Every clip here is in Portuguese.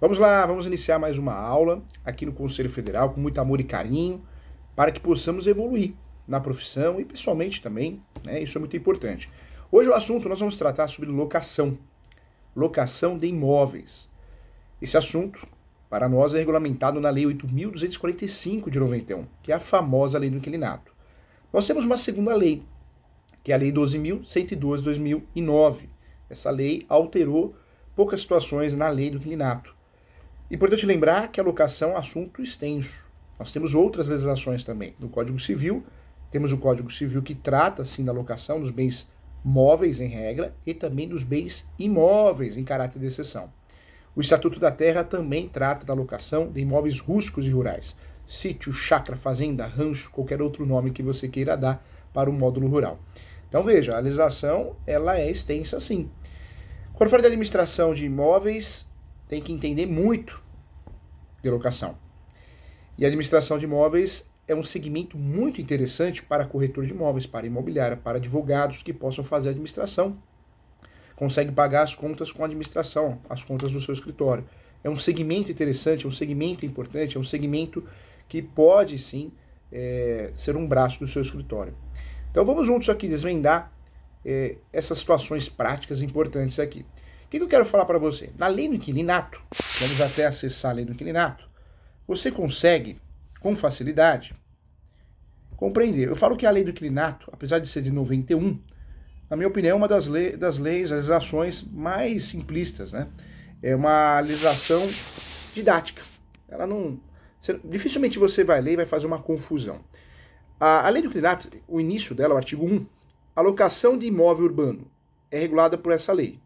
Vamos lá, vamos iniciar mais uma aula aqui no Conselho Federal com muito amor e carinho para que possamos evoluir na profissão e pessoalmente também, né? Isso é muito importante. Hoje o assunto nós vamos tratar sobre locação de imóveis. Esse assunto, para nós, é regulamentado na Lei 8.245 de 91, que é a famosa Lei do Inquilinato. Nós temos uma segunda lei, que é a Lei 12.112 de 2009. Essa lei alterou poucas situações na Lei do Inquilinato. Importante lembrar que a locação é um assunto extenso. Nós temos outras legislações também. No Código Civil, temos o Código Civil que trata, sim, da locação dos bens móveis, em regra, e também dos bens imóveis, em caráter de exceção. O Estatuto da Terra também trata da locação de imóveis rústicos e rurais. Sítio, chácara, fazenda, rancho, qualquer outro nome que você queira dar para o módulo rural. Então veja, a legislação ela é extensa, sim. Quando for de administração de imóveis, tem que entender muito de locação. E a administração de imóveis é um segmento muito interessante para corretor de imóveis, para imobiliária, para advogados que possam fazer a administração. Consegue pagar as contas com a administração, as contas do seu escritório. É um segmento interessante, é um segmento importante, é um segmento que pode, sim, ser um braço do seu escritório. Então vamos juntos aqui desvendar essas situações práticas importantes aqui. O que eu quero falar para você? Na Lei do Inquilinato, vamos até acessar a Lei do Inquilinato, você consegue, com facilidade, compreender. Eu falo que a Lei do Inquilinato, apesar de ser de 91, na minha opinião, é uma das legislações mais simplistas, né? É uma legislação didática. Ela não... Dificilmente você vai ler e vai fazer uma confusão. A Lei do Inquilinato, o início dela, o artigo 1, a locação de imóvel urbano é regulada por essa lei.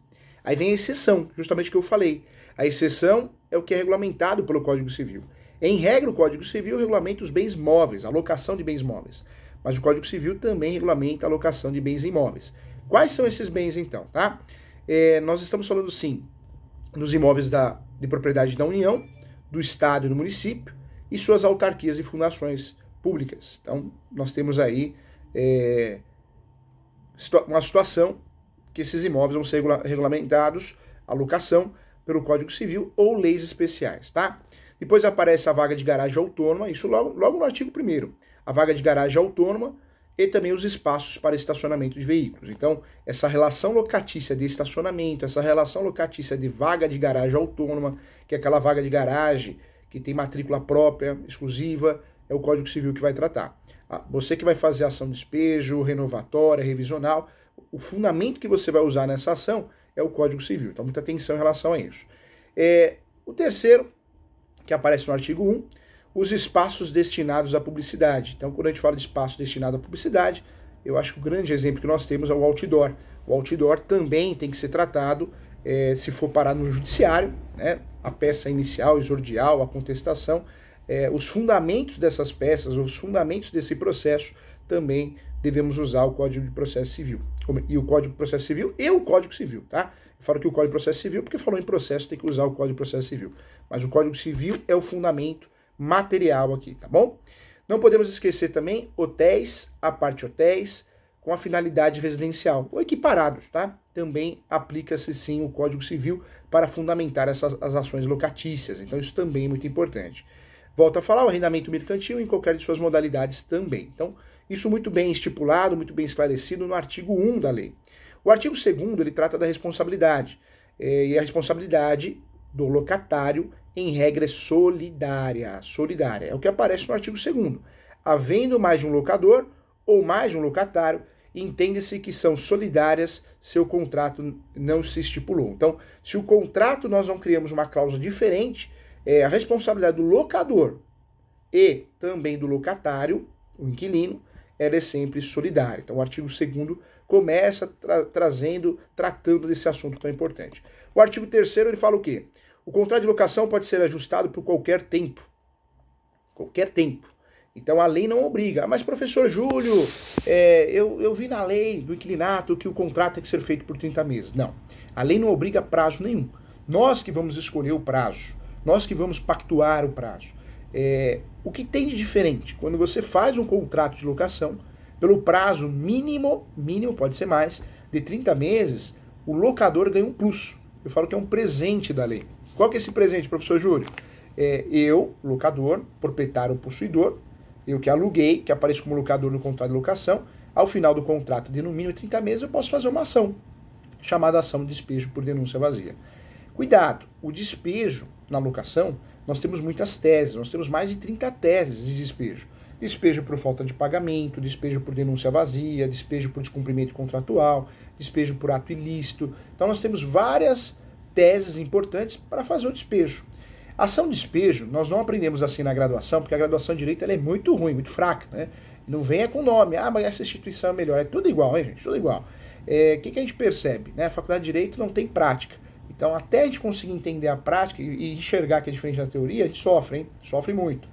Aí vem a exceção, justamente o que eu falei. A exceção é o que é regulamentado pelo Código Civil. Em regra, o Código Civil regulamenta os bens móveis, a locação de bens móveis. Mas o Código Civil também regulamenta a locação de bens imóveis. Quais são esses bens, então? Tá? Nós estamos falando, sim, dos imóveis de propriedade da União, do Estado e do município, e suas autarquias e fundações públicas. Então, nós temos aí uma situação que esses imóveis vão ser regulamentados, a locação, pelo Código Civil ou leis especiais, tá? Depois aparece a vaga de garagem autônoma, isso logo no artigo 1º. A vaga de garagem autônoma e também os espaços para estacionamento de veículos. Então, essa relação locatícia de estacionamento, essa relação locatícia de vaga de garagem autônoma, que é aquela vaga de garagem que tem matrícula própria, exclusiva, é o Código Civil que vai tratar. Você que vai fazer ação de despejo, renovatória, revisional, o fundamento que você vai usar nessa ação é o Código Civil. Então, muita atenção em relação a isso. O terceiro, que aparece no artigo 1, os espaços destinados à publicidade. Então, quando a gente fala de espaço destinado à publicidade, eu acho que o grande exemplo que nós temos é o outdoor. O outdoor também tem que ser tratado, se for parar no judiciário, né, a peça inicial, exordial, a contestação, os fundamentos dessas peças, os fundamentos desse processo, também devemos usar o Código de Processo Civil. E o Código de Processo Civil e o Código Civil, tá? Eu falo que o Código de Processo Civil porque falou em processo, tem que usar o Código de Processo Civil. Mas o Código Civil é o fundamento material aqui, tá bom? Não podemos esquecer também hotéis, a parte hotéis, com a finalidade residencial, ou equiparados, tá? Também aplica-se sim o Código Civil para fundamentar as ações locatícias, então isso também é muito importante. Volto a falar, o arrendamento mercantil em qualquer de suas modalidades também. Então, isso muito bem estipulado, muito bem esclarecido no artigo 1 da lei. O artigo 2º, ele trata da responsabilidade. E a responsabilidade do locatário, em regra, é solidária. Solidária. É o que aparece no artigo 2º. Havendo mais de um locador ou mais de um locatário, entende-se que são solidárias se o contrato não se estipulou. Então, se o contrato nós não criamos uma cláusula diferente, a responsabilidade do locador e também do locatário, o inquilino, ela é sempre solidária. Então, o artigo 2º começa tratando desse assunto tão importante. O artigo 3º, ele fala o quê? O contrato de locação pode ser ajustado por qualquer tempo. Qualquer tempo. Então, a lei não obriga. Mas, professor Júlio, eu vi na lei do inquilinato que o contrato tem que ser feito por 30 meses. Não. A lei não obriga prazo nenhum. Nós que vamos escolher o prazo. Nós que vamos pactuar o prazo. O que tem de diferente? Quando você faz um contrato de locação, pelo prazo mínimo pode ser mais, de 30 meses, o locador ganha um plus. Eu falo que é um presente da lei. Qual que é esse presente, professor Júlio? Eu, locador, proprietário ou possuidor, eu que aluguei, que apareço como locador no contrato de locação, ao final do contrato de no mínimo 30 meses eu posso fazer uma ação, chamada ação de despejo por denúncia vazia. Cuidado, o despejo na locação, nós temos muitas teses, nós temos mais de 30 teses de despejo. Despejo por falta de pagamento, despejo por denúncia vazia, despejo por descumprimento contratual, despejo por ato ilícito. Então nós temos várias teses importantes para fazer o despejo. Ação de despejo, nós não aprendemos assim na graduação, porque a graduação de Direito ela é muito ruim, muito fraca, né? Não venha com nome, mas essa instituição é melhor. É tudo igual, hein, gente? Tudo igual. O que a gente percebe? Né? A faculdade de Direito não tem prática. Então, até a gente conseguir entender a prática e enxergar que é diferente da teoria, a gente sofre, hein? Sofre muito.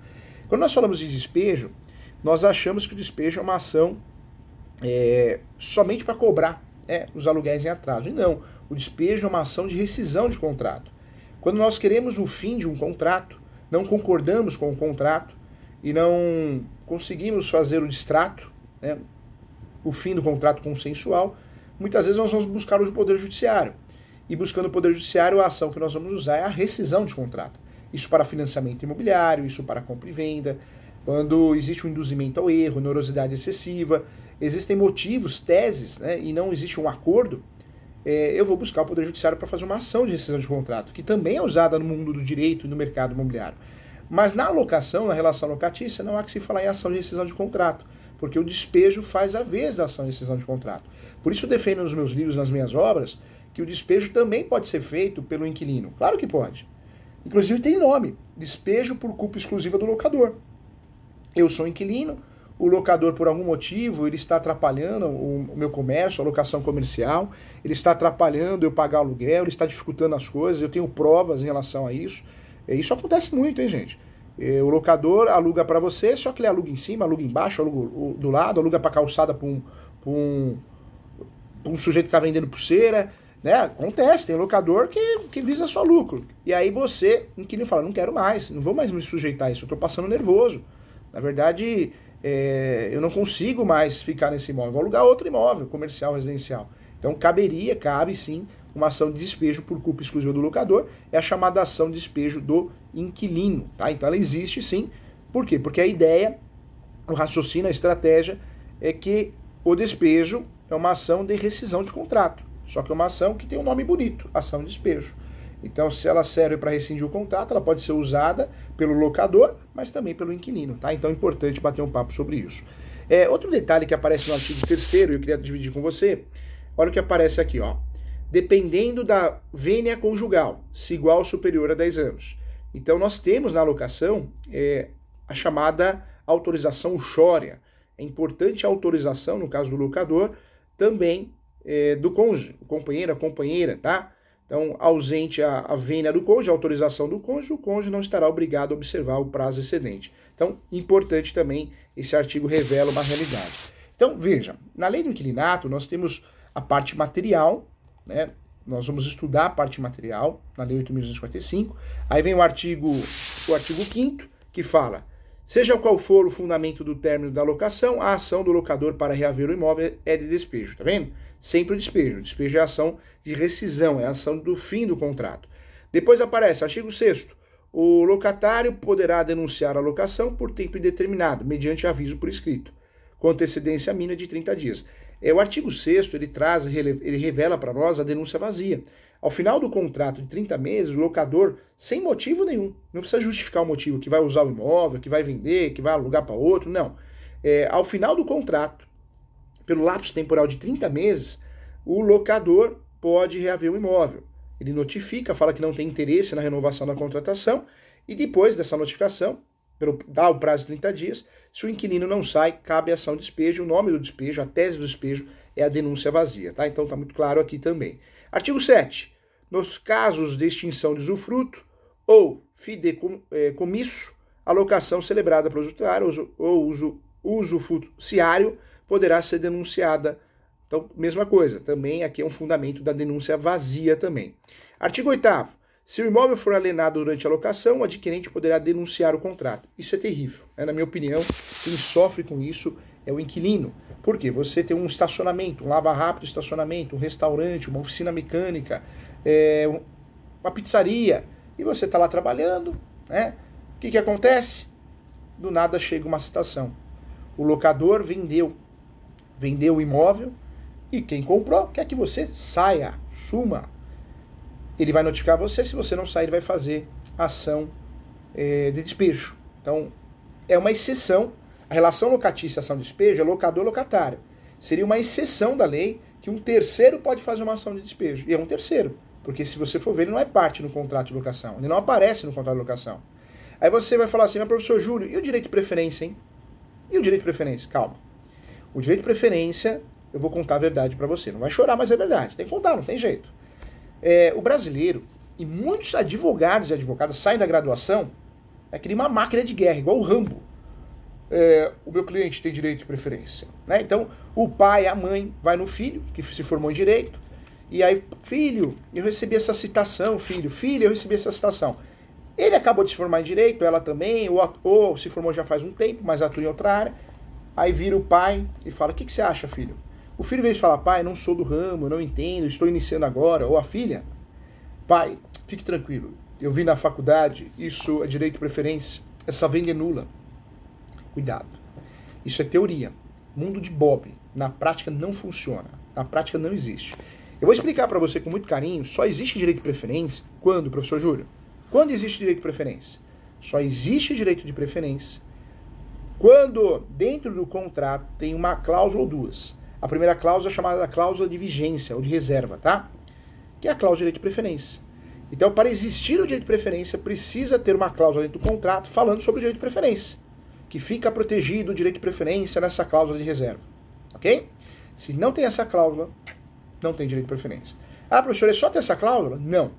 Quando nós falamos de despejo, nós achamos que o despejo é uma ação somente para cobrar os aluguéis em atraso. E não, o despejo é uma ação de rescisão de contrato. Quando nós queremos o fim de um contrato, não concordamos com o contrato e não conseguimos fazer o distrato, né, o fim do contrato consensual, muitas vezes nós vamos buscar o Poder Judiciário. E buscando o Poder Judiciário, a ação que nós vamos usar é a rescisão de contrato. Isso para financiamento imobiliário, isso para compra e venda, quando existe um induzimento ao erro, onerosidade excessiva, existem motivos, teses, né, e não existe um acordo, eu vou buscar o Poder Judiciário para fazer uma ação de rescisão de contrato, que também é usada no mundo do direito e no mercado imobiliário. Mas na locação, na relação locatícia, não há que se falar em ação de rescisão de contrato, porque o despejo faz a vez da ação de rescisão de contrato. Por isso eu defendo nos meus livros, nas minhas obras, que o despejo também pode ser feito pelo inquilino. Claro que pode. Inclusive tem nome, despejo por culpa exclusiva do locador. Eu sou inquilino, o locador por algum motivo, ele está atrapalhando o meu comércio, a locação comercial, ele está atrapalhando eu pagar aluguel, ele está dificultando as coisas, eu tenho provas em relação a isso. Isso acontece muito, hein, gente? O locador aluga para você, só que ele aluga em cima, aluga embaixo, aluga do lado, aluga para calçada para um sujeito que está vendendo pulseira, né? Acontece, tem locador que visa só lucro. E aí você, inquilino, fala, não quero mais, não vou mais me sujeitar a isso, eu estou passando nervoso. Na verdade, eu não consigo mais ficar nesse imóvel, vou alugar outro imóvel, comercial, residencial. Então cabe sim, uma ação de despejo por culpa exclusiva do locador, é a chamada ação de despejo do inquilino, tá? Então ela existe sim. Por quê? Porque a ideia, o raciocínio, a estratégia é que o despejo é uma ação de rescisão de contrato, só que é uma ação que tem um nome bonito, ação de despejo. Então, se ela serve para rescindir o contrato, ela pode ser usada pelo locador, mas também pelo inquilino, tá? Então é importante bater um papo sobre isso. Outro detalhe que aparece no artigo 3º, eu queria dividir com você, olha o que aparece aqui, ó. Dependendo da vênia conjugal, se igual ou superior a 10 anos. Então, nós temos na locação a chamada autorização uxória. É importante a autorização, no caso do locador, também do cônjuge, o companheiro, a companheira, tá? Então, ausente a vênia do cônjuge, a autorização do cônjuge, o cônjuge não estará obrigado a observar o prazo excedente. Então, importante também, esse artigo revela uma realidade. Então, veja, na lei do inquilinato, nós temos a parte material, né? Nós vamos estudar a parte material, na lei 8.245, aí vem o artigo 5º, que fala, seja qual for o fundamento do término da locação, a ação do locador para reaver o imóvel é de despejo, tá vendo? Sempre o despejo. Despejo é a ação de rescisão, é a ação do fim do contrato. Depois aparece, artigo 6º, o locatário poderá denunciar a locação por tempo indeterminado, mediante aviso por escrito, com antecedência mínima de 30 dias. O artigo 6º, ele revela para nós a denúncia vazia. Ao final do contrato de 30 meses, o locador, sem motivo nenhum, não precisa justificar o motivo, que vai usar o imóvel, que vai vender, que vai alugar para outro, não. Ao final do contrato, pelo lapso temporal de 30 meses, o locador pode reaver o imóvel. Ele notifica, fala que não tem interesse na renovação da contratação, e depois dessa notificação, dá o prazo de 30 dias, se o inquilino não sai, cabe a ação de despejo, o nome do despejo, a tese do despejo é a denúncia vazia, tá? Então tá muito claro aqui também. Artigo 7. Nos casos de extinção de usufruto ou fideicomisso, a locação celebrada pelo usuário ou usufruciário poderá ser denunciada. Então, mesma coisa, também aqui é um fundamento da denúncia vazia também. Artigo 8º. Se o imóvel for alienado durante a locação, o adquirente poderá denunciar o contrato. Isso é terrível, né? Na minha opinião, quem sofre com isso é o inquilino. Por quê? Você tem um estacionamento, um lava-rápido estacionamento, um restaurante, uma oficina mecânica, uma pizzaria, e você está lá trabalhando, né? O que acontece? Do nada chega uma citação. O locador vendeu o imóvel e quem comprou quer que você saia, suma. Ele vai notificar você, se você não sair, ele vai fazer ação de despejo. Então, é uma exceção. A relação locatícia ação de despejo é locador-locatário. Seria uma exceção da lei que um terceiro pode fazer uma ação de despejo. E é um terceiro, porque se você for ver, ele não é parte no contrato de locação. Ele não aparece no contrato de locação. Aí você vai falar assim, mas professor Júlio, e o direito de preferência, hein? E o direito de preferência? Calma. O direito de preferência, eu vou contar a verdade para você. Não vai chorar, mas é verdade. Tem que contar, não tem jeito. O brasileiro, e muitos advogados e advogadas saem da graduação, é que nem uma máquina de guerra, igual o Rambo. O meu cliente tem direito de preferência. Né? Então, o pai, a mãe, vai no filho, que se formou em direito, e aí, filho, eu recebi essa citação, filho, eu recebi essa citação. Ele acabou de se formar em direito, ela também, ou se formou já faz um tempo, mas atua em outra área. Aí vira o pai e fala, o que você acha, filho? O filho veio falar, pai, não sou do ramo, não entendo, estou iniciando agora. Ou a filha, pai, fique tranquilo, eu vi na faculdade, isso é direito de preferência, essa venda é nula. Cuidado, isso é teoria, mundo de Bob, na prática não funciona, na prática não existe. Eu vou explicar para você com muito carinho, só existe direito de preferência quando, professor Júlio? Quando existe direito de preferência? Só existe direito de preferência quando dentro do contrato tem uma cláusula ou duas. A primeira cláusula é chamada cláusula de vigência ou de reserva, tá? Que é a cláusula de direito de preferência. Então, para existir o direito de preferência, precisa ter uma cláusula dentro do contrato falando sobre o direito de preferência, que fica protegido o direito de preferência nessa cláusula de reserva, ok? Se não tem essa cláusula, não tem direito de preferência. Ah, professor, é só ter essa cláusula? Não.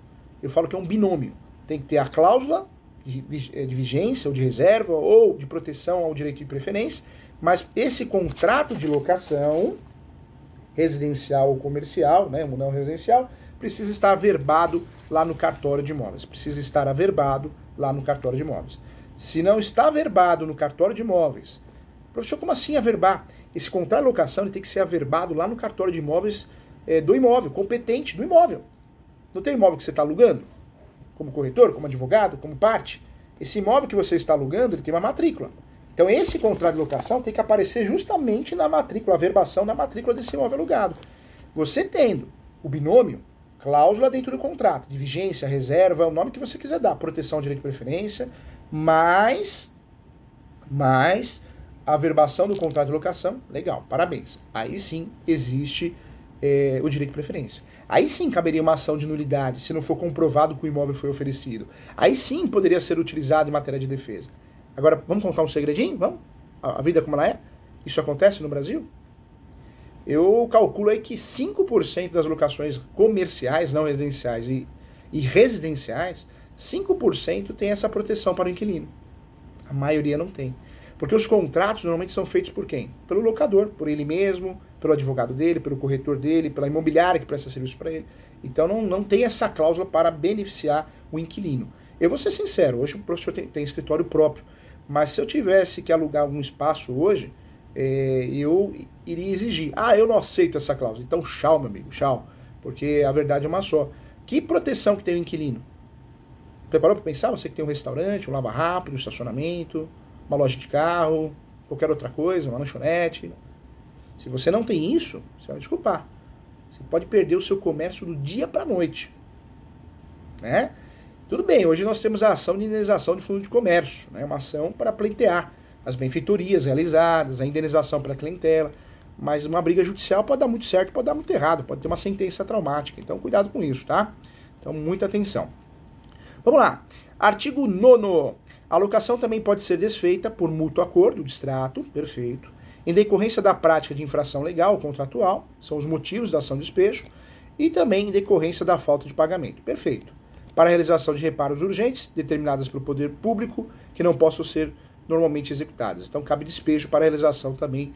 Eu falo que é um binômio. Tem que ter a cláusula de vigência ou de reserva ou de proteção ao direito de preferência, mas esse contrato de locação residencial ou comercial, né, não residencial, precisa estar averbado lá no cartório de imóveis. Precisa estar averbado lá no cartório de imóveis. Se não está averbado no cartório de imóveis, professor, como assim averbar? Esse contrato de locação ele tem que ser averbado lá no cartório de imóveis do imóvel, competente do imóvel. Não tem imóvel que você está alugando? Como corretor, como advogado, como parte? Esse imóvel que você está alugando, ele tem uma matrícula. Então esse contrato de locação tem que aparecer justamente na matrícula, a averbação da matrícula desse imóvel alugado. Você tendo o binômio, cláusula dentro do contrato, de vigência, reserva, o nome que você quiser dar, proteção ao direito de preferência, mais a averbação do contrato de locação, legal, parabéns. Aí sim existe o direito de preferência. Aí sim caberia uma ação de nulidade, se não for comprovado que o imóvel foi oferecido. Aí sim poderia ser utilizado em matéria de defesa. Agora, vamos contar um segredinho? Vamos? A vida como ela é? Isso acontece no Brasil? Eu calculo aí que 5% das locações comerciais, não residenciais e residenciais, 5% tem essa proteção para o inquilino. A maioria não tem. Porque os contratos normalmente são feitos por quem? Pelo locador, por ele mesmo, pelo advogado dele, pelo corretor dele, pela imobiliária que presta serviço para ele. Então não tem essa cláusula para beneficiar o inquilino. Eu vou ser sincero, hoje o professor tem escritório próprio, mas se eu tivesse que alugar algum espaço hoje, eu iria exigir. Ah, eu não aceito essa cláusula. Então, tchau, meu amigo, tchau. Porque a verdade é uma só. Que proteção que tem o inquilino? Preparou para pensar? Você que tem um restaurante, um lava rápido, um estacionamento, uma loja de carro, qualquer outra coisa, uma lanchonete. Se você não tem isso, você vai desculpar. Você pode perder o seu comércio do dia para a noite. Né? Tudo bem, hoje nós temos a ação de indenização de fundo de comércio, né? Uma ação para pleitear as benfeitorias realizadas, a indenização para a clientela, mas uma briga judicial pode dar muito certo, pode dar muito errado, pode ter uma sentença traumática, então cuidado com isso, tá? Então muita atenção. Vamos lá, artigo 9º, a locação também pode ser desfeita por mútuo acordo, distrato, perfeito, em decorrência da prática de infração legal ou contratual, são os motivos da ação de despejo, e também em decorrência da falta de pagamento, perfeito. Para a realização de reparos urgentes, determinadas pelo poder público, que não possam ser normalmente executadas. Então, cabe despejo para a realização também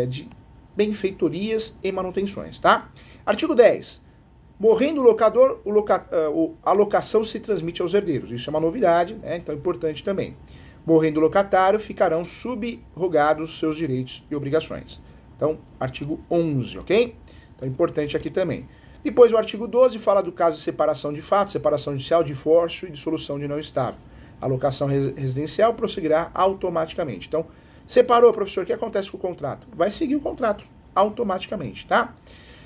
de benfeitorias e manutenções, tá? Artigo 10. Morrendo o locador, a locação se transmite aos herdeiros. Isso é uma novidade, né? Então é importante também. Morrendo o locatário, ficarão subrogados seus direitos e obrigações. Então, artigo 11, ok? Então é importante aqui também. Depois o artigo 12 fala do caso de separação de fato, separação judicial, divórcio e dissolução de união estável. A locação residencial prosseguirá automaticamente. Então, separou, professor, o que acontece com o contrato? Vai seguir o contrato automaticamente, tá?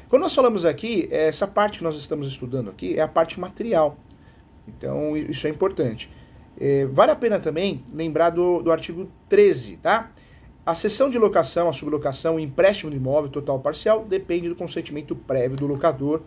Quando nós falamos aqui, essa parte que nós estamos estudando aqui é a parte material. Então, isso é importante. Vale a pena também lembrar do artigo 13, tá? A cessão de locação, a sublocação, o empréstimo de imóvel total ou parcial depende do consentimento prévio do locador,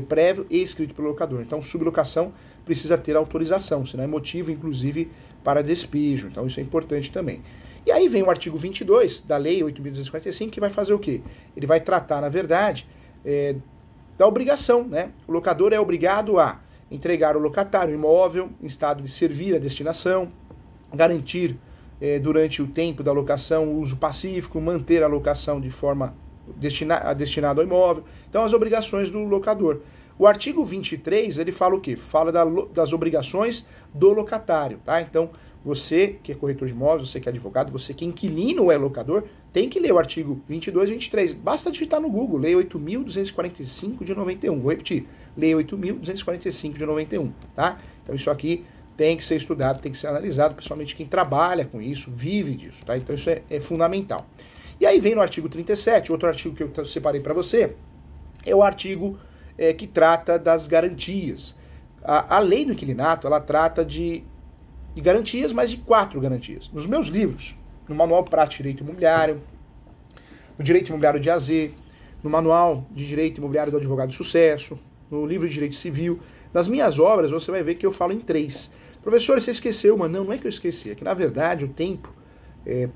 prévio e escrito pelo locador. Então, sublocação precisa ter autorização, senão é motivo, inclusive, para despejo. Então, isso é importante também. E aí vem o artigo 22 da Lei 8.245, que vai fazer o quê? Ele vai tratar, na verdade, da obrigação, né? O locador é obrigado a entregar ao locatário o imóvel em estado de servir a destinação, garantir durante o tempo da locação o uso pacífico, manter a locação de forma destinada ao imóvel. Então, as obrigações do locador. O artigo 23, ele fala o quê? Fala das obrigações do locatário, tá? Então, você que é corretor de imóveis, você que é advogado, você que é inquilino ou é locador, tem que ler o artigo 22 e 23. Basta digitar no Google, Lei 8.245 de 91. Vou repetir, Lei 8.245 de 91, tá? Então, isso aqui tem que ser estudado, tem que ser analisado, principalmente quem trabalha com isso, vive disso, tá? Então, isso é fundamental. E aí vem no artigo 37, outro artigo que eu separei para você, é o artigo que trata das garantias. A lei do inquilinato, ela trata de garantias, mas de 4 garantias. Nos meus livros, no Manual Prático de Direito Imobiliário, no Direito Imobiliário de AZ, no Manual de Direito Imobiliário do Advogado de Sucesso, no livro de Direito Civil, nas minhas obras você vai ver que eu falo em 3. Professor, você esqueceu uma? Não, não é que eu esqueci, é que na verdade o tempo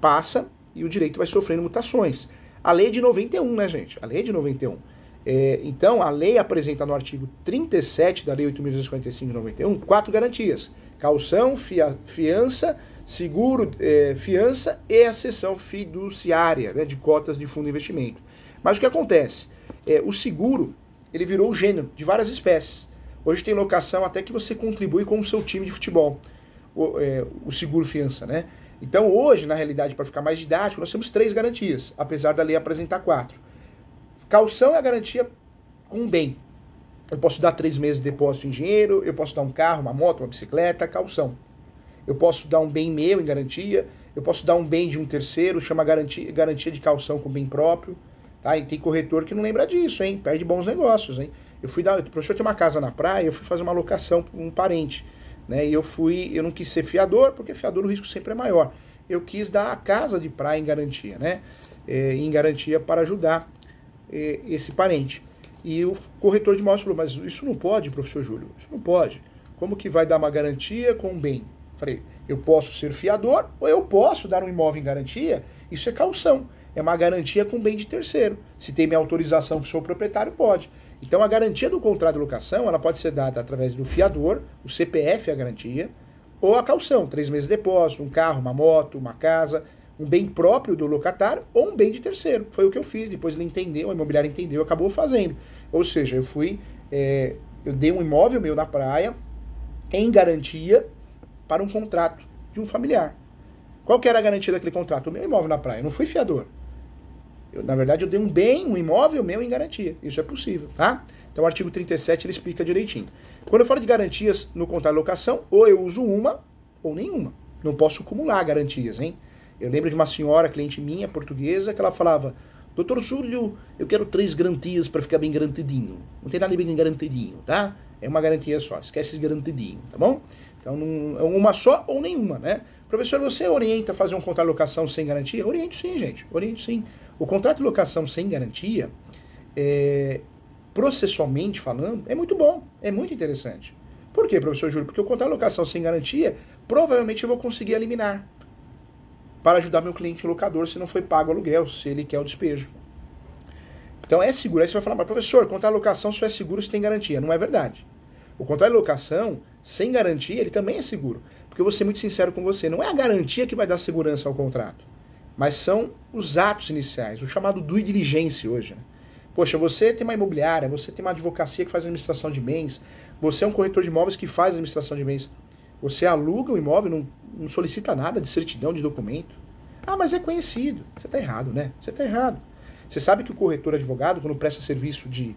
passa e o direito vai sofrendo mutações. A lei é de 91, né, gente? A lei é de 91. Então, a lei apresenta no artigo 37 da Lei 8.245 de 91 4 garantias. Caução, fiança, seguro, fiança e a cessão fiduciária, né, de cotas de fundo de investimento. Mas o que acontece? O seguro, ele virou o gênero de várias espécies. Hoje tem locação até que você contribui com o seu time de futebol, o seguro fiança, né? Então hoje, na realidade, para ficar mais didático, nós temos 3 garantias, apesar da lei apresentar 4. Caução é a garantia com um bem. Eu posso dar 3 meses de depósito em dinheiro, eu posso dar um carro, uma moto, uma bicicleta, caução. Eu posso dar um bem meu em garantia, eu posso dar um bem de um terceiro, chama garantia de caução com bem próprio. Tá? E tem corretor que não lembra disso, hein? Perde bons negócios, hein? O professor tem uma casa na praia, eu fui fazer uma locação para um parente, né? E eu não quis ser fiador, porque fiador o risco sempre é maior. Eu quis dar a casa de praia em garantia, né? Em garantia para ajudar esse parente. E o corretor de imóveis falou, mas isso não pode, professor Júlio, isso não pode. Como que vai dar uma garantia com um bem? Falei, eu posso ser fiador ou eu posso dar um imóvel em garantia, isso é caução. É uma garantia com bem de terceiro. Se tem minha autorização que sou proprietário, pode. Então a garantia do contrato de locação, ela pode ser dada através do fiador, o CPF é a garantia, ou a caução, 3 meses de depósito, um carro, uma moto, uma casa, um bem próprio do locatário ou um bem de terceiro. Foi o que eu fiz, depois ele entendeu, a imobiliária entendeu, acabou fazendo. Ou seja, eu dei um imóvel meu na praia em garantia para um contrato de um familiar. Qual que era a garantia daquele contrato? O meu imóvel na praia, eu não fui fiador. Na verdade, eu dei um bem, um imóvel meu em garantia. Isso é possível, tá? Então, o artigo 37, ele explica direitinho. Quando eu falo de garantias no contrato de locação, ou eu uso uma ou nenhuma. Não posso acumular garantias, hein? Eu lembro de uma senhora, cliente minha, portuguesa, que ela falava, doutor Júlio, eu quero 3 garantias para ficar bem garantidinho. Não tem nada de bem garantidinho, tá? É uma garantia só, esquece esse garantidinho, tá bom? Então, não, é uma só ou nenhuma, né? Professor, você orienta a fazer um contrato de locação sem garantia? Oriento sim, gente, oriento sim. O contrato de locação sem garantia, processualmente falando, é muito bom, é muito interessante. Por quê, professor Júlio? Porque o contrato de locação sem garantia, provavelmente eu vou conseguir eliminar para ajudar meu cliente locador se não foi pago o aluguel, se ele quer o despejo. Então é seguro. Aí você vai falar, mas professor, contrato de locação só é seguro se tem garantia. Não é verdade. O contrato de locação, sem garantia, ele também é seguro. Porque eu vou ser muito sincero com você, não é a garantia que vai dar segurança ao contrato, mas são os atos iniciais, o chamado due diligence hoje. Né? Poxa, você tem uma imobiliária, você tem uma advocacia que faz administração de bens, você é um corretor de imóveis que faz administração de bens, você aluga o imóvel, não solicita nada de certidão, de documento. Ah, mas é conhecido. Você está errado, né? Você está errado. Você sabe que o corretor advogado, quando presta serviço de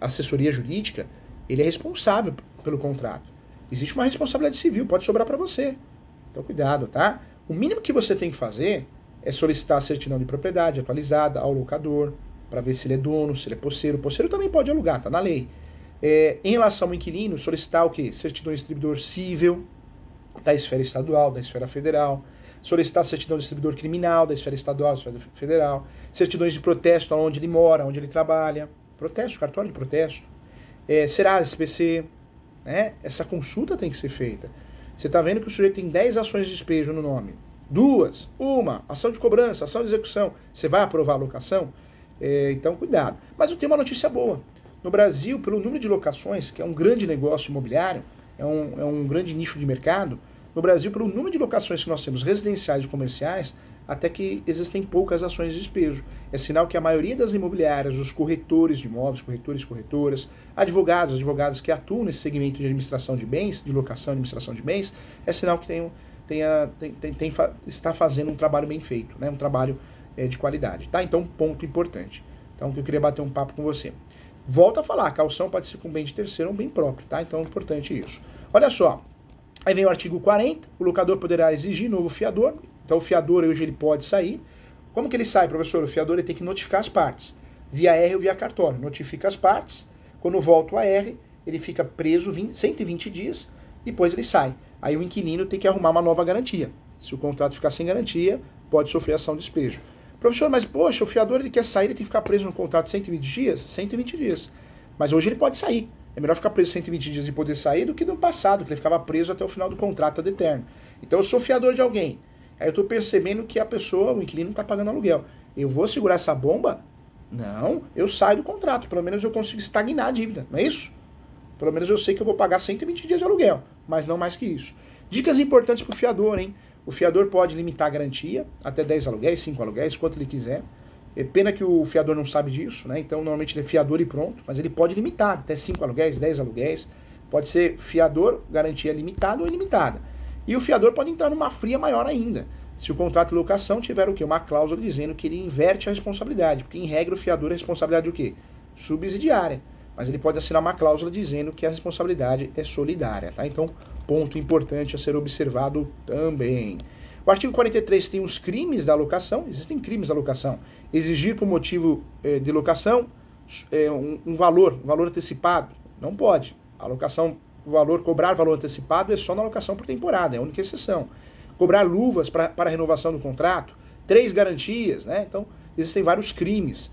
assessoria jurídica, ele é responsável pelo contrato. Existe uma responsabilidade civil, pode sobrar para você. Então cuidado, tá? O mínimo que você tem que fazer é solicitar a certidão de propriedade atualizada ao locador, para ver se ele é dono, se ele é posseiro. O posseiro também pode alugar, tá na lei. Em relação ao inquilino, solicitar o quê? Certidão de distribuidor cível, da esfera estadual, da esfera federal. Solicitar certidão de distribuidor criminal, da esfera estadual, da esfera federal. Certidões de protesto, onde ele mora, onde ele trabalha. Protesto, cartório de protesto. Será SPC, né? Essa consulta tem que ser feita. Você está vendo que o sujeito tem 10 ações de despejo no nome. 2, uma, ação de cobrança, ação de execução. Você vai aprovar a locação? Então, cuidado. Mas eu tenho uma notícia boa. No Brasil, pelo número de locações, que é um grande negócio imobiliário, é um grande nicho de mercado, no Brasil, pelo número de locações que nós temos residenciais e comerciais, até que existem poucas ações de despejo. É sinal que a maioria das imobiliárias, os corretores de imóveis, corretores, corretoras, advogados que atuam nesse segmento de administração de bens, de locação e administração de bens, é sinal que está fazendo um trabalho bem feito, né? Um trabalho de qualidade, tá? Então, ponto importante. Então, que eu queria bater um papo com você. Volto a falar, a caução pode ser com bem de terceiro ou um bem próprio, tá? Então, é importante isso. Olha só, aí vem o artigo 40, o locador poderá exigir novo fiador. Então, o fiador hoje ele pode sair. Como que ele sai, professor? O fiador ele tem que notificar as partes, via R ou via cartório. Notifica as partes, quando volta o AR, ele fica preso 120 dias, depois ele sai. Aí o inquilino tem que arrumar uma nova garantia. Se o contrato ficar sem garantia, pode sofrer ação de despejo. Professor, mas poxa, o fiador ele quer sair, ele tem que ficar preso no contrato 120 dias? 120 dias. Mas hoje ele pode sair. É melhor ficar preso 120 dias e poder sair do que no passado, que ele ficava preso até o final do contrato ad eterno. Então eu sou fiador de alguém. Aí eu estou percebendo que a pessoa, o inquilino, não está pagando aluguel. Eu vou segurar essa bomba? Não, eu saio do contrato. Pelo menos eu consigo estagnar a dívida, não é isso? Pelo menos eu sei que eu vou pagar 120 dias de aluguel, mas não mais que isso. Dicas importantes para o fiador, hein? O fiador pode limitar a garantia, até 10 aluguéis, 5 aluguéis, quanto ele quiser. É pena que o fiador não sabe disso, né? Então, normalmente ele é fiador e pronto, mas ele pode limitar até 5 aluguéis, 10 aluguéis. Pode ser fiador, garantia limitada ou ilimitada. E o fiador pode entrar numa fria maior ainda. Se o contrato de locação tiver o quê? Uma cláusula dizendo que ele inverte a responsabilidade, porque em regra o fiador é responsabilidade o quê? Subsidiária. Mas ele pode assinar uma cláusula dizendo que a responsabilidade é solidária, tá? Então, ponto importante a ser observado também. O artigo 43 tem os crimes da locação. Existem crimes da locação. Exigir por motivo de locação um valor antecipado. Não pode. A locação, cobrar valor antecipado é só na locação por temporada, é a única exceção. Cobrar luvas para a renovação do contrato, 3 garantias, né? Então, existem vários crimes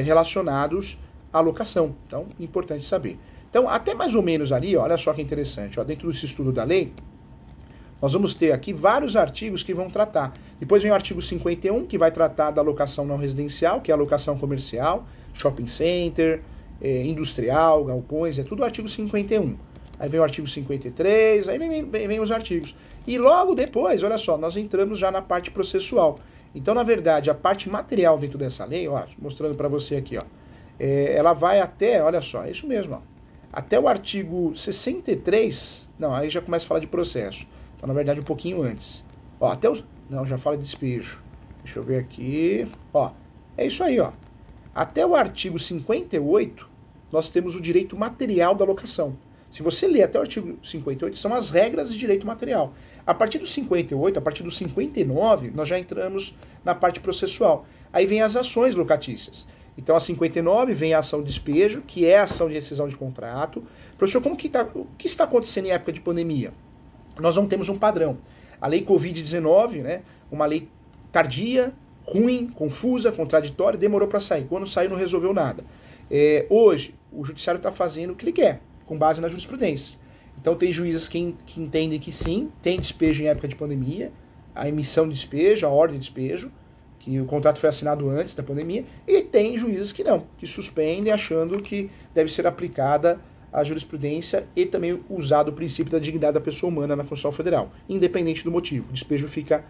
relacionados à locação. Então, importante saber. Então, até mais ou menos ali, ó, olha só que interessante, ó, dentro desse estudo da lei, nós vamos ter aqui vários artigos que vão tratar. Depois vem o artigo 51, que vai tratar da locação não residencial, que é a locação comercial, shopping center, industrial, galpões, é tudo o artigo 51. Aí vem o artigo 53, aí vem os artigos. E logo depois, olha só, nós entramos já na parte processual. Então, na verdade, a parte material dentro dessa lei, ó, mostrando para você aqui, ó, ela vai até, olha só, é isso mesmo, ó, até o artigo 63, não, aí já começa a falar de processo. Então, na verdade, um pouquinho antes. Ó, até o, não, já fala de despejo. Deixa eu ver aqui. Ó, é isso aí, ó. Até o artigo 58, nós temos o direito material da locação. Se você ler até o artigo 58, são as regras de direito material. A partir do 58, a partir do 59, nós já entramos na parte processual. Aí vem as ações locatícias. Então, a 59 vem a ação de despejo, que é a ação de rescisão de contrato. Professor, o que está acontecendo em época de pandemia? Nós não temos um padrão. A lei Covid-19, né, uma lei tardia, ruim, confusa, contraditória, demorou para sair. Quando saiu, não resolveu nada. Hoje, o judiciário está fazendo o que ele quer, com base na jurisprudência. Então, tem juízes que entendem que sim, tem despejo em época de pandemia, a emissão de despejo, a ordem de despejo, que o contrato foi assinado antes da pandemia, e tem juízes que não, que suspendem achando que deve ser aplicada a jurisprudência e também usado o princípio da dignidade da pessoa humana na Constituição Federal, independente do motivo. O despejo fica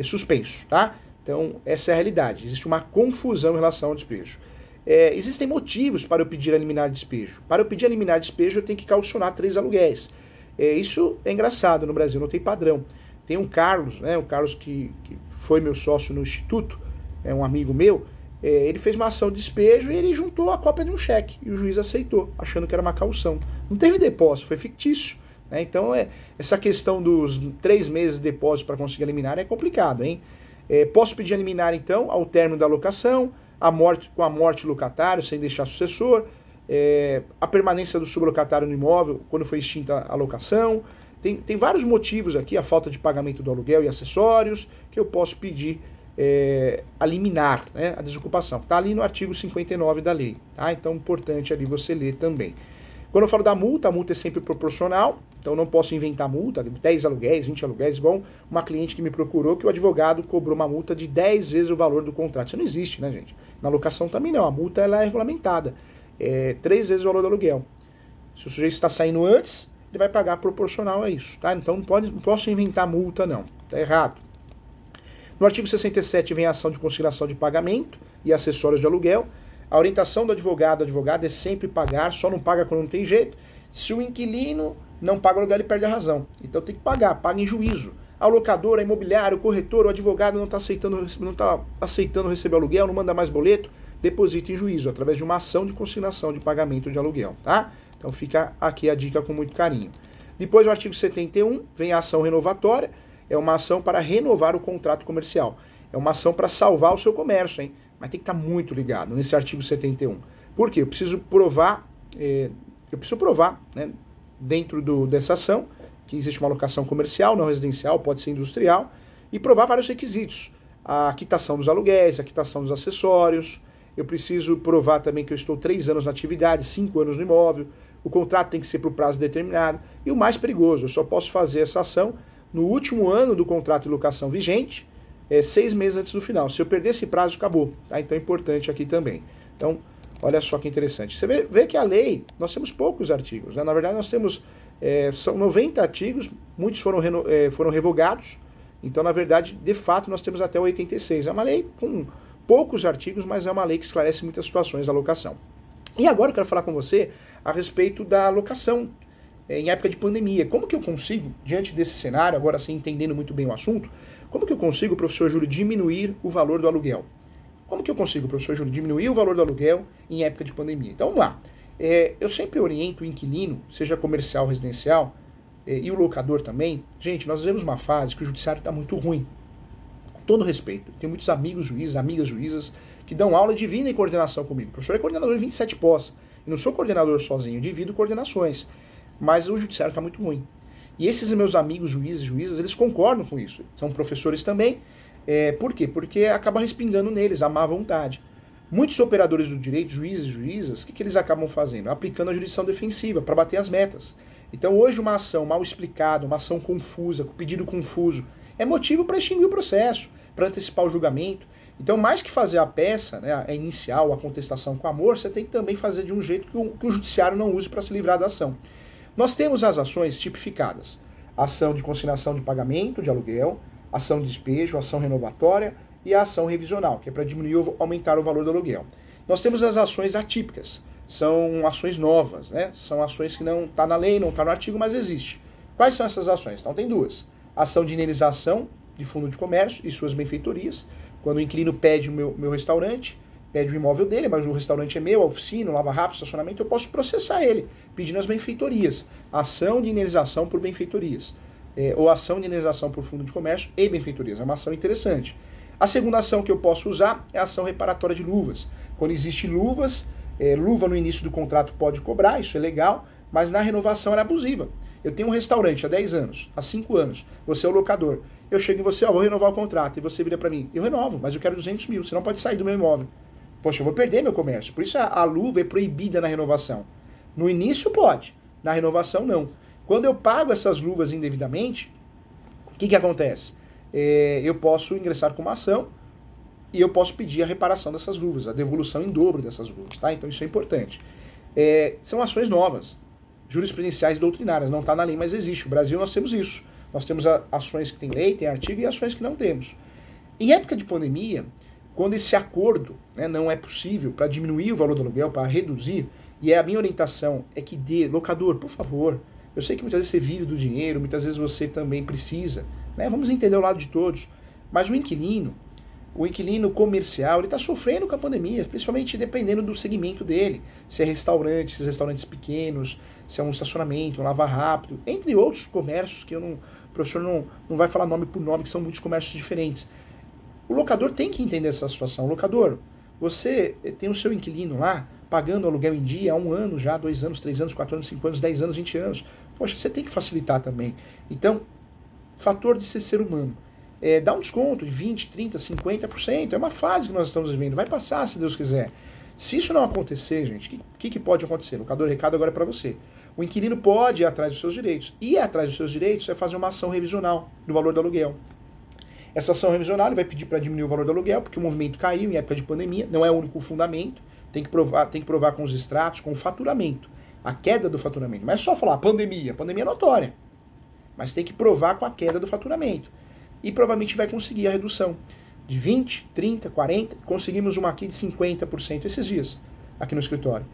suspenso, tá? Então, essa é a realidade. Existe uma confusão em relação ao despejo. Existem motivos para eu pedir a liminar de despejo. Para eu pedir a liminar de despejo, eu tenho que caucionar 3 aluguéis. Isso é engraçado no Brasil, não tem padrão. Tem um Carlos, né? O Carlos que foi meu sócio no Instituto, é um amigo meu, Ele fez uma ação de despejo e ele juntou a cópia de um cheque. E o juiz aceitou, achando que era uma caução. Não teve depósito, foi fictício. Né? Então, essa questão dos 3 meses de depósito para conseguir a liminar é complicado, hein? Posso pedir a liminar, então, ao término da locação, com a morte do locatário, sem deixar sucessor, a permanência do sublocatário no imóvel quando foi extinta a locação. Tem vários motivos aqui, a falta de pagamento do aluguel e acessórios, que eu posso pedir a liminar, né, a desocupação. Está ali no artigo 59 da lei. Tá? Então, importante ali você ler também. Quando eu falo da multa, a multa é sempre proporcional, então não posso inventar multa, 10 aluguéis, 20 aluguéis, igual uma cliente que me procurou que o advogado cobrou uma multa de 10 vezes o valor do contrato. Isso não existe, né, gente? Na locação também não, a multa ela é regulamentada, 3 vezes o valor do aluguel. Se o sujeito está saindo antes, ele vai pagar proporcional a isso, tá? Então não posso inventar multa, não, tá errado. No artigo 67 vem a ação de conciliação de pagamento e acessórios de aluguel. A orientação do advogado é sempre pagar, só não paga quando não tem jeito. Se o inquilino não paga o aluguel, ele perde a razão. Então tem que pagar, paga em juízo. A locadora, a imobiliária, o corretor, o advogado não está aceitando receber aluguel, não manda mais boleto, deposita em juízo, através de uma ação de conciliação de pagamento de aluguel, tá? Então fica aqui a dica com muito carinho. Depois do artigo 71, vem a ação renovatória, é uma ação para renovar o contrato comercial. É uma ação para salvar o seu comércio, hein? Mas tem que estar muito ligado nesse artigo 71. Por quê? Eu preciso provar, né, dentro dessa ação, que existe uma locação comercial, não residencial, pode ser industrial, e provar vários requisitos. A quitação dos aluguéis, a quitação dos acessórios. Eu preciso provar também que eu estou 3 anos na atividade, 5 anos no imóvel. O contrato tem que ser por prazo determinado. E o mais perigoso, eu só posso fazer essa ação no último ano do contrato de locação vigente, 6 meses antes do final. Se eu perder esse prazo, acabou. Tá? Então é importante aqui também. Então, olha só que interessante. Você vê que a lei, nós temos poucos artigos. Né? Na verdade, nós temos, são 90 artigos, muitos foram revogados. Então, na verdade, de fato, nós temos até 86. É uma lei com poucos artigos, mas é uma lei que esclarece muitas situações da locação. E agora eu quero falar com você a respeito da locação em época de pandemia. Como que eu consigo, diante desse cenário, agora sim entendendo muito bem o assunto, como que eu consigo, professor Júlio, diminuir o valor do aluguel? Como que eu consigo, professor Júlio, diminuir o valor do aluguel em época de pandemia? Então vamos lá. Eu sempre oriento o inquilino, seja comercial ou residencial, e o locador também. Gente, nós vivemos uma fase que o judiciário está muito ruim. Com todo respeito. Tenho muitos amigos juízes, amigas juízas, que dão aula e dividem coordenação comigo. O professor é coordenador de 27 pós. Eu não sou coordenador sozinho, eu divido coordenações. Mas o judiciário está muito ruim. E esses meus amigos juízes e juízas, eles concordam com isso. São professores também. Por quê? Porque acaba respingando neles a má vontade. Muitos operadores do direito, juízes e juízas, o que eles acabam fazendo? Aplicando a jurisdição defensiva para bater as metas. Então hoje uma ação mal explicada, uma ação confusa, com pedido confuso, é motivo para extinguir o processo, para antecipar o julgamento. Então mais que fazer a peça, né, a inicial, a contestação com amor, você tem que também fazer de um jeito que o judiciário não use para se livrar da ação. Nós temos as ações tipificadas. Ação de consignação de pagamento de aluguel, ação de despejo, ação renovatória e a ação revisional, que é para diminuir ou aumentar o valor do aluguel. Nós temos as ações atípicas, são ações novas, né? São ações que não está na lei, não está no artigo, mas existe. Quais são essas ações? Então tem duas. Ação de indenização de fundo de comércio e suas benfeitorias. Quando o inquilino pede o meu restaurante, pede o imóvel dele, mas o restaurante é meu, a oficina, o lava-rápido, estacionamento, eu posso processar ele, pedindo as benfeitorias. Ação de indenização por benfeitorias. Ou ação de indenização por fundo de comércio e benfeitorias. É uma ação interessante. A segunda ação que eu posso usar é a ação reparatória de luvas. Quando existe luvas, luva no início do contrato pode cobrar, isso é legal, mas na renovação ela é abusiva. Eu tenho um restaurante há 10 anos, há 5 anos, você é o locador. Eu chego em você, vou renovar o contrato, e você vira para mim, eu renovo, mas eu quero 200 mil, você não pode sair do meu imóvel. Poxa, eu vou perder meu comércio. Por isso a luva é proibida na renovação. No início pode, na renovação não. Quando eu pago essas luvas indevidamente, o que acontece? Eu posso ingressar com uma ação e eu posso pedir a reparação dessas luvas, a devolução em dobro dessas luvas, tá? Então isso é importante. São ações novas, jurisprudenciais e doutrinárias, não está na lei, mas existe. No Brasil nós temos isso. Nós temos ações que tem lei, tem artigo, e ações que não temos. Em época de pandemia, quando esse acordo, né, não é possível para diminuir o valor do aluguel, para reduzir, e a minha orientação é que locador, por favor, eu sei que muitas vezes você vive do dinheiro, muitas vezes você também precisa, né, vamos entender o lado de todos, mas o inquilino, O inquilino comercial, ele está sofrendo com a pandemia, principalmente dependendo do segmento dele. Se é restaurante, se é restaurantes pequenos, se é um estacionamento, um lava rápido, entre outros comércios que o professor não vai falar nome por nome, que são muitos comércios diferentes. O locador tem que entender essa situação. O locador, você tem o seu inquilino lá, pagando aluguel em dia há 1 ano já, 2 anos, 3 anos, 4 anos, 5 anos, 10 anos, 20 anos. Poxa, você tem que facilitar também. Então, fator de ser humano. Dá um desconto de 20%, 30%, 50%. É uma fase que nós estamos vivendo. Vai passar, se Deus quiser. Se isso não acontecer, gente, o que pode acontecer? Locador, recado agora é para você. O inquilino pode ir atrás dos seus direitos. Ir atrás dos seus direitos é fazer uma ação revisional do valor do aluguel. Essa ação revisional ele vai pedir para diminuir o valor do aluguel, porque o movimento caiu em época de pandemia. Não é o único fundamento. Tem que provar com os extratos, com o faturamento. A queda do faturamento. Não é só falar pandemia. Pandemia é notória. Mas tem que provar com a queda do faturamento. E provavelmente vai conseguir a redução de 20, 30, 40, conseguimos uma aqui de 50% esses dias, aqui no escritório.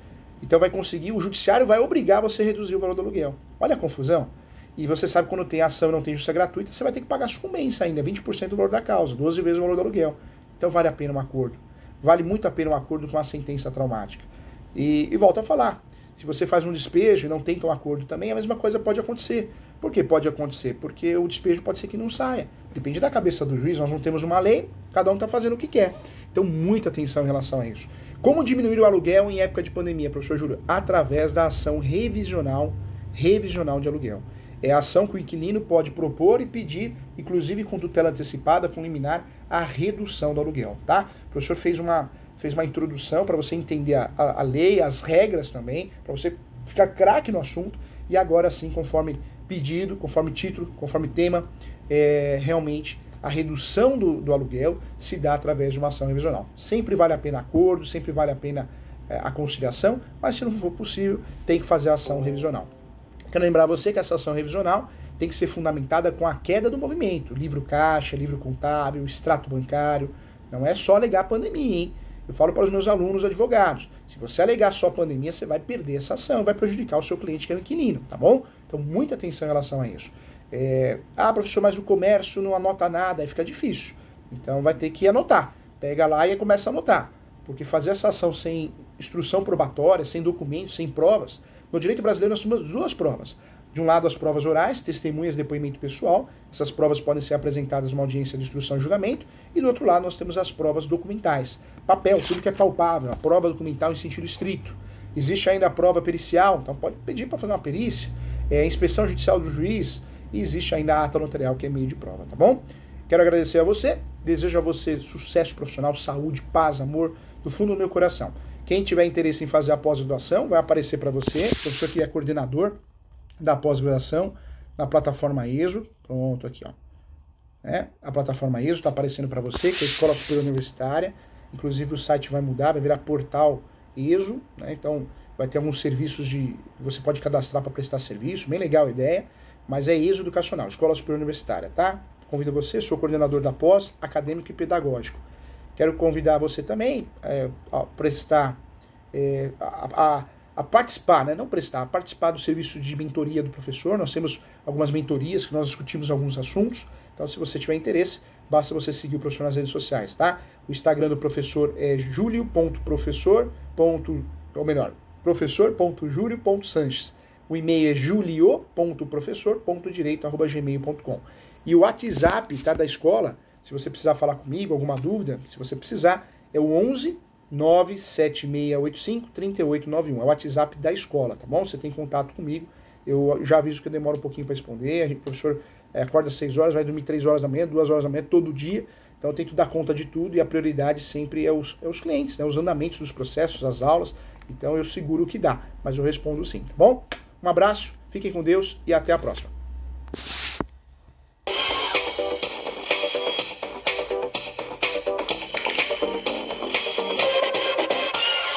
Então vai conseguir, o judiciário vai obrigar você a reduzir o valor do aluguel. Olha a confusão. E você sabe quando tem ação e não tem justiça gratuita, você vai ter que pagar sucumbência ainda, 20% do valor da causa, 12 vezes o valor do aluguel. Então vale a pena um acordo. Vale muito a pena um acordo com uma sentença traumática. E volto a falar, se você faz um despejo e não tenta um acordo também, a mesma coisa pode acontecer. Por que pode acontecer? Porque o despejo pode ser que não saia. Depende da cabeça do juiz, nós não temos uma lei, cada um está fazendo o que quer. Então, muita atenção em relação a isso. Como diminuir o aluguel em época de pandemia, professor Júlio? Através da ação revisional de aluguel. É a ação que o inquilino pode propor e pedir, inclusive com tutela antecipada, com liminar, a redução do aluguel, tá? O professor fez uma introdução para você entender a lei, as regras também, para você ficar craque no assunto, e agora sim, conforme pedido, conforme título, conforme tema, realmente a redução do aluguel se dá através de uma ação revisional. Sempre vale a pena acordo, sempre vale a pena a conciliação, mas se não for possível, tem que fazer a ação revisional. Quero lembrar você que essa ação revisional tem que ser fundamentada com a queda do movimento, livro caixa, livro contábil, extrato bancário. Não é só alegar a pandemia, hein? Eu falo para os meus alunos advogados, se você alegar só a pandemia, você vai perder essa ação, vai prejudicar o seu cliente que é o inquilino, tá bom? Então, muita atenção em relação a isso. Professor, mas o comércio não anota nada, aí fica difícil. Então, vai ter que anotar. Pega lá e começa a anotar. Porque fazer essa ação sem instrução probatória, sem documentos, sem provas, no direito brasileiro nós temos 2 provas. De um lado, as provas orais, testemunhas, depoimento pessoal. Essas provas podem ser apresentadas numa audiência de instrução e julgamento. E do outro lado, nós temos as provas documentais. Papel, tudo que é palpável, a prova documental em sentido estrito. Existe ainda a prova pericial, então pode pedir para fazer uma perícia. Inspeção judicial do juiz. E existe ainda a ata notarial, que é meio de prova, tá bom? Quero agradecer a você. Desejo a você sucesso profissional, saúde, paz, amor, do fundo do meu coração. Quem tiver interesse em fazer a pós-graduação, vai aparecer para você. O professor que é coordenador da pós-graduação na plataforma ESO. Pronto, aqui, ó. A plataforma ESO está aparecendo para você, que é a Escola Superior Universitária. Inclusive o site vai mudar, vai virar portal ESO, né? Então vai ter alguns serviços você pode cadastrar para prestar serviço, bem legal a ideia, mas é ESO Educacional, Escola Superior Universitária, tá? Convido você, sou coordenador da pós, acadêmico e pedagógico. Quero convidar você também a prestar, a participar, né? Não prestar, a participar do serviço de mentoria do professor. Nós temos algumas mentorias que nós discutimos alguns assuntos. Então, se você tiver interesse, basta você seguir o professor nas redes sociais, tá? O Instagram do professor é professor.julio.sanches. O e-mail é julio.professor.direito@gmail.com. E o WhatsApp, tá, da escola, se você precisar falar comigo, alguma dúvida, se você precisar, é o 11 97685 3891. É o WhatsApp da escola, tá bom? Você tem contato comigo. Eu já aviso que eu demoro um pouquinho para responder. O professor acorda às 6 horas, vai dormir 3 horas da manhã, 2 horas da manhã, todo dia. Então eu tenho que dar conta de tudo e a prioridade sempre é os clientes, né? Os andamentos dos processos, as aulas. Então eu seguro o que dá, mas eu respondo sim, tá bom? Um abraço, fiquem com Deus e até a próxima.